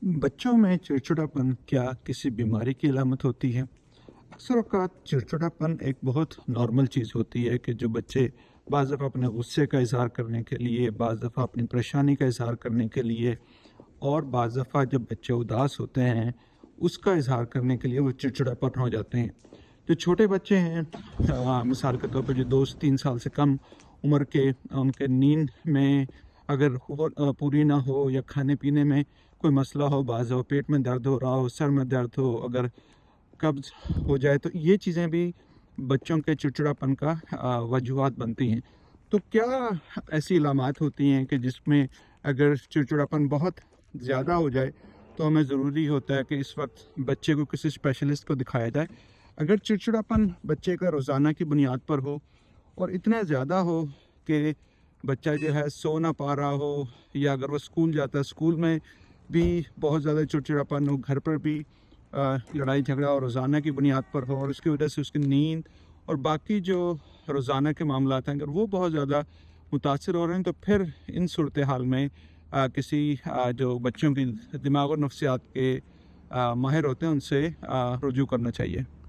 बच्चों में चिड़चिड़ापन क्या किसी बीमारी की अलामत होती है? अक्सर औक़ात चिड़चिड़ापन एक बहुत नॉर्मल चीज़ होती है कि जो बच्चे बाज़ दफ़ा अपने गुस्से का इज़हार करने के लिए, बाज़ दफ़ा अपनी परेशानी का इज़हार करने के लिए और बाज़ दफ़ा जब बच्चे उदास होते हैं, उसका इज़हार करने के लिए वो चिड़चिड़ापन हो जाते हैं। जो छोटे बच्चे हैं मिसाल के तौर पे जो 2 से 3 साल से कम उम्र के, उनके नींद में अगर पूरी ना हो या खाने-पीने में कोई मसला हो, बाज़ दफ़ा पेट में दर्द हो रहा हो, सर में दर्द हो, अगर कब्ज़ हो जाए, तो ये चीज़ें भी बच्चों के चिड़चिड़ापन का वजूहात बनती हैं। तो क्या ऐसी अलामात होती हैं कि जिसमें अगर चिड़चिड़ापन बहुत ज़्यादा हो जाए तो हमें ज़रूरी होता है कि इस वक्त बच्चे को किसी स्पेशलिस्ट को दिखाया जाए? अगर चिड़चिड़ापन बच्चे का रोज़ाना की बुनियाद पर हो और इतना ज़्यादा हो कि बच्चा जो है सो ना पा रहा हो, या अगर वो स्कूल जाता है, स्कूल में भी बहुत ज़्यादा चिड़चिड़ापन हो, घर पर भी लड़ाई झगड़ा और रोज़ाना की बुनियाद पर हो और उसकी वजह से उसकी नींद और बाकी जो रोज़ाना के मामलात हैं, अगर वो बहुत ज़्यादा मुतासिर हो रहे हैं, तो फिर इन सूरत हाल में किसी जो बच्चों की दिमाग और नफ्सियात के माहिर होते हैं, उनसे रुजू करना चाहिए।